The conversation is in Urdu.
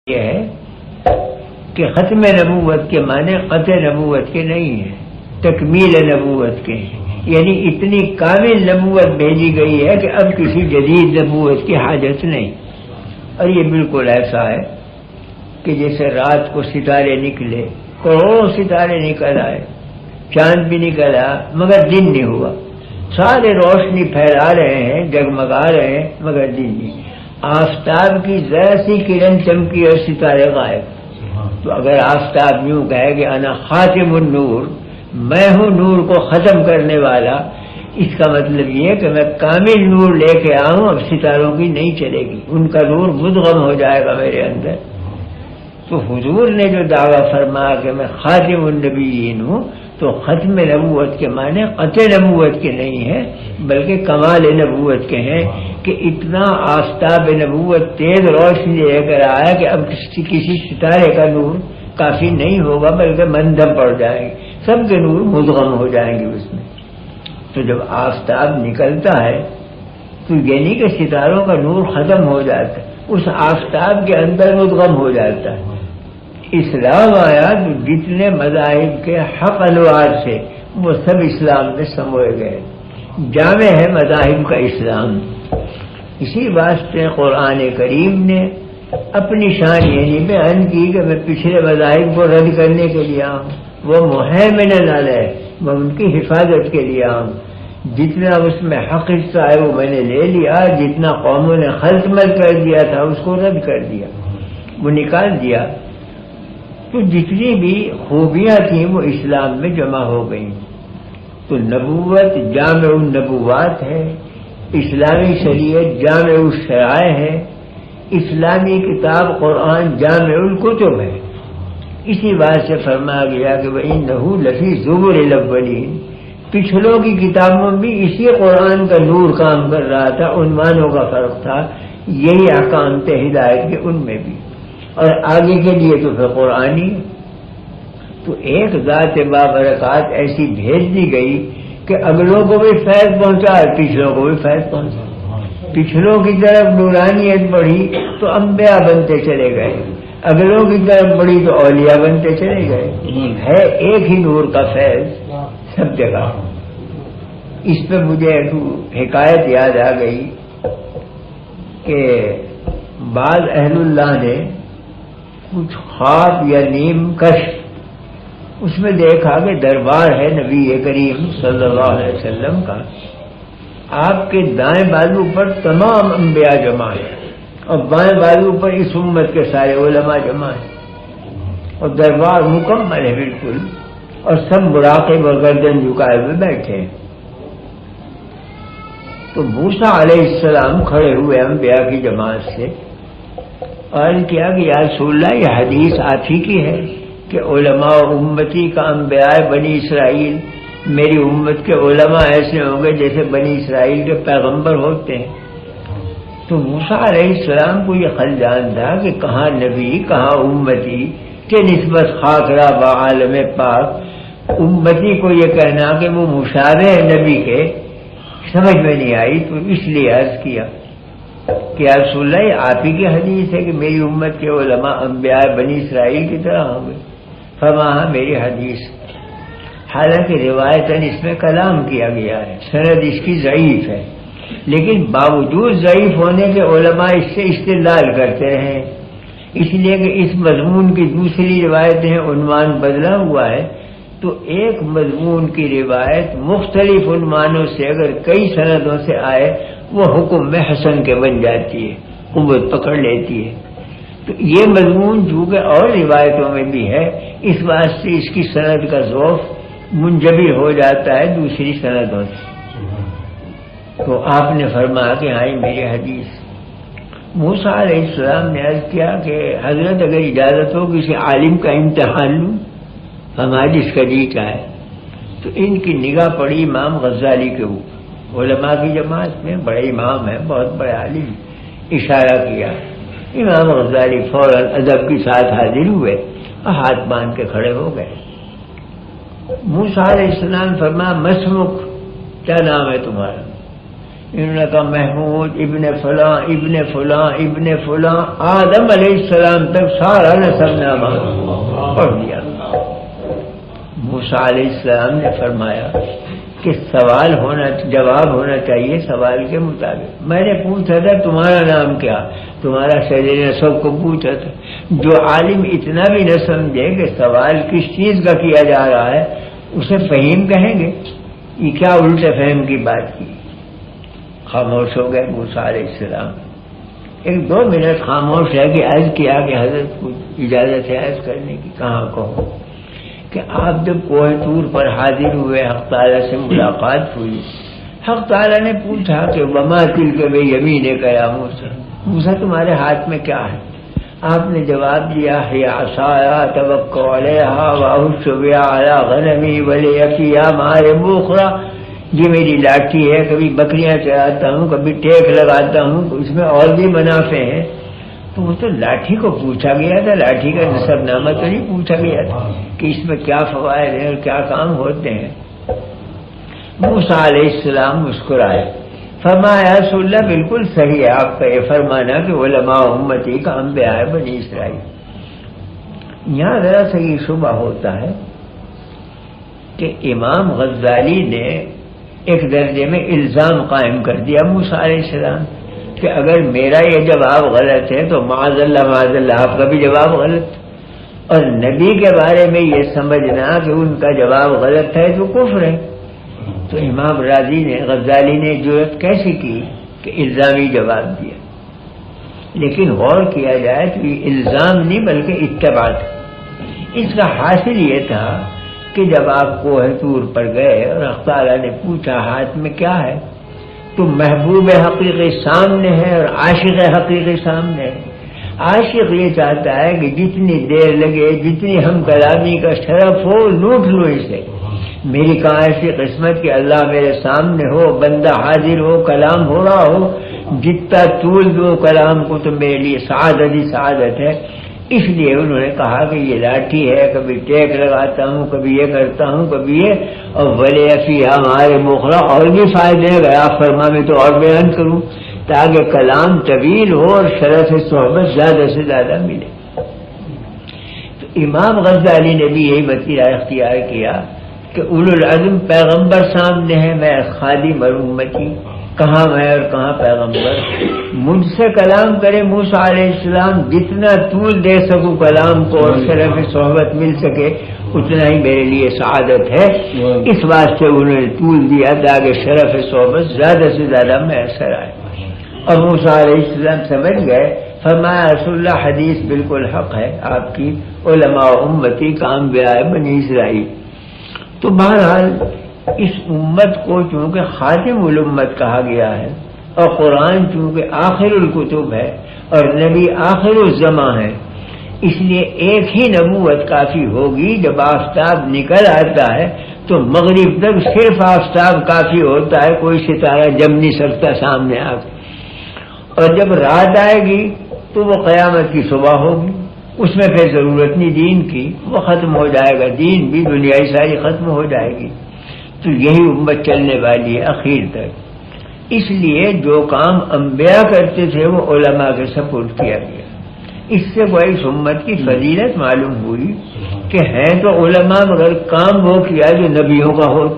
یہ ہے کہ ختم نبوت کے معنی قطع نبوت کے نہیں ہیں، تکمیل نبوت کے ہیں، یعنی اتنی کامل نبوت بھیجی گئی ہے کہ اب کسی جدید نبوت کی حاجت نہیں۔ اور یہ بالکل ایسا ہے کہ جیسے رات کو ستارے نکلے، کروڑوں ستارے نکل آئے، چاند بھی نکلا مگر دن نہیں ہوا، سارے روشنی پھیلا رہے ہیں، جگمگا رہے ہیں مگر دن نہیں۔ آفتاب کی ذرا سی کرن چمکی اور ستارے غائب۔ تو اگر آفتاب یوں کہے کہ انا خاتم النور، میں ہوں نور کو ختم کرنے والا، اس کا مطلب یہ کہ میں کامل نور لے کے آؤں، اب ستاروں کی نہیں چلے گی، ان کا نور مدغم ہو جائے گا میرے اندر۔ تو حضور نے جو دعویٰ فرمایا کہ میں خاتم النبیین ہوں، تو ختم نبوت کے معنی قطع نبوت کے نہیں ہے بلکہ کمال نبوت کے ہیں کہ اتنا آفتاب نبوت تیز روشنی لے کر آیا کہ اب کسی ستارے کا نور کافی نہیں ہوگا بلکہ مندھم پڑ جائیں گے، سب کے نور مدغم ہو جائیں گے اس میں۔ تو جب آفتاب نکلتا ہے تو یعنی کہ ستاروں کا نور ختم ہو جاتا ہے، اس آفتاب کے اندر مدغم ہو جاتا ہے۔ اسلام آیا تو جتنے مذاہب کے حق انوار سے وہ سب اسلام میں سموئے گئے، جامع ہے مذاہب کا اسلام۔ اسی واسطے قرآن کریم نے اپنی شان یعنی بیان کی کہ میں پچھلے مذاہب کو رد کرنے کے لیے آؤں، وہ مہیمن علیہ، میں ان کی حفاظت کے لیے آؤں، جتنا اس میں حق حصہ ہے وہ میں نے لے لیا، جتنا قوموں نے خلط مل کر دیا تھا اس کو رد کر دیا، وہ نکال دیا۔ تو جتنی بھی خوبیاں تھیں وہ اسلام میں جمع ہو گئیں۔ تو نبوت جامع النبوات ہے، اسلامی شریعت جامع الشرائع ہے، اسلامی کتاب قرآن جامع الکتب ہے۔ اسی بات سے فرمایا گیا کہ وَإِنَّهُ لَفِي زُبُرِ الْأَوَّلِينَ، پچھلوں کی کتابوں میں بھی اسی قرآن کا نور کام کر رہا تھا، عنوانوں کا فرق تھا، یہی احکام تھے ہدایت کے ان میں بھی، اور آگے کے لیے تو پھر قرآنی۔ تو ایک ذات بابرکات ایسی بھیج دی گئی کہ اگلوں کو بھی فیض پہنچا اور پچھلوں کو بھی فیض پہنچا۔ پچھلوں کی طرف نورانیت بڑھی تو انبیاء بنتے چلے گئے، اگلوں کی طرف بڑھی تو اولیاء بنتے چلے گئے، ہے ایک ہی نور کا فیض سب جگہ۔ اس پہ مجھے ایک حکایت یاد آ گئی کہ بعض اہل اللہ نے کچھ خواب یا نیم کشف، اس میں دیکھا کہ دربار ہے نبی کریم صلی اللہ علیہ وسلم کا، آپ کے دائیں بازو پر تمام انبیاء جمع ہیں اور بائیں بازو پر اس امت کے سارے علماء جمع ہیں، اور دربار مکمل ہے بالکل، اور سب مراقب اور گردن جھکائے ہوئے بیٹھے ہیں۔ تو موسیٰ علیہ السلام کھڑے ہوئے انبیاء کی جماعت سے اور کیا کہ یا رسول اللہ یہ حدیث آپ ہی کی ہے کہ علماء امتی کا انبیاء بنی اسرائیل، میری امت کے علماء ایسے ہوں گے جیسے بنی اسرائیل کے پیغمبر ہوتے ہیں۔ تو موسیٰ علیہ السلام کو یہ خلجان تھا کہ کہاں نبی کہاں امتی کے نسبت خاکرہ بعالم پاک، امتی کو یہ کہنا کہ وہ مشابہ ہے نبی کے سمجھ میں نہیں آئی، تو اس لیے عرض کیا کہ یا رسول اللہ یہ آپ ہی کی حدیث ہے کہ میری امت کے علماء انبیاء بنی اسرائیل کی طرح ہوں گے؟ فرمایا میری حدیث، حالانکہ روایتاً اس میں کلام کیا گیا ہے، سند اس کی ضعیف ہے، لیکن باوجود ضعیف ہونے کے علماء اس سے استدلال کرتے رہے، اس لیے کہ اس مضمون کی دوسری روایتیں عنوان بدلا ہوا ہے، تو ایک مضمون کی روایت مختلف عنوانوں سے اگر کئی سندوں سے آئے وہ حکم میں حسن کے بن جاتی ہے، قوت پکڑ لیتی ہے۔ تو یہ مضمون چونکہ اور روایتوں میں بھی ہے، اس واسطے اس کی سند کا ذوف منجبر ہو جاتا ہے دوسری سندوں سے۔ تو آپ نے فرمایا کہ ہاں میری حدیث۔ موسیٰ علیہ السلام نے عرض کیا کہ حضرت اگر اجازت ہو کسی عالم کا امتحان لوں؟ ہمارا جس کا جی چاہے۔ تو ان کی نگاہ پڑی امام غزالی کے اوپر، علماء کی جماعت میں بڑے امام ہیں، بہت بڑے عالم، اشارہ کیا، امام غزالی فوراً ادب کے ساتھ حاضر ہوئے اور ہاتھ باندھ کے کھڑے ہو گئے۔ موسیٰ علیہ السلام فرمایا مسمک، کیا نام ہے تمہارا؟ انہوں نے کہا محمود ابن فلاں ابن فلاں ابن فلاں، آدم علیہ السلام تک سارا نسب نامہ پڑھ لیا۔ موسیٰ علیہ السلام نے فرمایا کہ جواب ہونا چاہیے سوال کے مطابق۔ میں نے پوچھا تھا تمہارا نام کیا، تمہارا شہر نسب کو پوچھا تھا۔ جو عالم اتنا بھی نہ سمجھے کہ سوال کس چیز کا کیا جا رہا ہے اسے فہیم کہیں گے، یہ کیا الٹے فہم کی بات کی۔ خاموش ہو گئے موسیٰ علیہ السلام، 1-2 منٹ خاموش ہے کہ عرض کیا کہ حضرت کو اجازت ہے عرض کرنے کی۔ کہاں کہو کہ آپ جب کوہ طور پر حاضر ہوئے، حق تعالیٰ سے ملاقات ہوئی، حق تعالیٰ نے پوچھا کہ وما تلک بیمینک یا موسیٰ، موسیٰ تمہارے ہاتھ میں کیا ہے؟ آپ نے جواب دیا ہے عصای اتوکل علیہا واہش بہا علی غنمی ولی فیہا مآرب اخری، یہ میری لاٹھی ہے، کبھی بکریاں چراتا ہوں، کبھی ٹیک لگاتا ہوں، اس میں اور بھی منافع ہیں۔ تو وہ تو لاٹھی کو پوچھا گیا تھا، لاٹھی کا نسب نامہ تو نہیں پوچھا گیا تھا کہ اس میں کیا فوائد ہیں اور کیا کام ہوتے ہیں۔ موسیٰ علیہ السلام مسکرائے، فرمایا رسول اللہ بالکل صحیح ہے آپ کا یہ فرمانا کہ علماء امتی کا انبیاء بنی اسرائیل۔ یہاں ذرا سا یہ شبہ ہوتا ہے کہ امام غزالی نے ایک درجے میں الزام قائم کر دیا موسیٰ علیہ السلام کہ اگر میرا یہ جواب غلط ہے تو معاذ اللہ آپ کا بھی جواب غلط، اور نبی کے بارے میں یہ سمجھنا کہ ان کا جواب غلط ہے تو کفر ہے۔ تو امام راضی نے غزالی نے جرأت کیسے کی کہ الزامی جواب دیا؟ لیکن غور کیا جائے تو یہ الزام نہیں بلکہ اتباع تھا۔ اس کا حاصل یہ تھا کہ جب آپ کوہ طور پر گئے اور اللہ تعالیٰ نے پوچھا ہاتھ میں کیا ہے، تو محبوب حقیقی سامنے ہے اور عاشق حقیقی سامنے ہے۔ عاشق یہ چاہتا ہے کہ جتنی دیر لگے، جتنی ہم کلامی کا شرف ہو، لوٹ لو اسے۔ میری کہاں ایسی قسمت کہ اللہ میرے سامنے ہو، بندہ حاضر ہو، کلام ہو رہا ہو، جتنا طول دو کلام کو تو میرے لیے سعادت ہی سعادت ہے۔ اس لیے انہوں نے کہا کہ یہ لاٹھی ہے، کبھی ٹیک لگاتا ہوں، کبھی یہ کرتا ہوں، کبھی یہ، اور ولی فیہا ہمارے مخرا اور بھی فائدے ہیں، گیا فرما میں تو اور بیان کروں تاکہ کلام طویل ہو اور شرف صحبت زیادہ سے زیادہ ملے۔ تو امام غزالی نے بھی یہی وسیلہ اختیار کیا کہ اولو العزم پیغمبر سامنے ہے، میں خادم اور امتی، کہاں میں اور کہاں پیغمبر۔ مجھ سے کلام کرے موسیٰ علیہ السلام، جتنا طول دے سکوں کلام کو اور شرف صحبت مل سکے اتنا ہی میرے لیے سعادت ہے۔ اس واسطے انہوں نے طول دیا تاکہ شرف صحبت زیادہ سے زیادہ میسر آئے، اور موسیٰ علیہ السلام سمجھ گئے۔ فرمایا رسول اللہ حدیث بالکل حق ہے آپ کی، علماء امتی کا انبیاء بنی اسرائیل۔ تو بہرحال اس امت کو چونکہ خاتم الامت کہا گیا ہے، اور قرآن چونکہ آخر الکتب ہے اور نبی آخر الزماں ہے، اس لیے ایک ہی نبوت کافی ہوگی۔ جب آفتاب نکل آتا ہے تو مغرب تک صرف آفتاب کافی ہوتا ہے، کوئی ستارہ جم نہیں سکتا سامنے آ کے، اور جب رات آئے گی تو وہ قیامت کی صبح ہوگی، اس میں پھر ضرورت نہیں دین کی، وہ ختم ہو جائے گا، دین بھی دنیائی ساری ختم ہو جائے گی۔ تو یہی امت چلنے والی ہے اخیر تک۔ اس لیے جو کام انبیاء کرتے تھے وہ علماء کے سپورٹ کیا گیا۔ اس سے کوئی اس امت کی فضیلت معلوم ہوئی کہ ہیں تو علماء مگر کام وہ کیا جو نبیوں کا ہوتا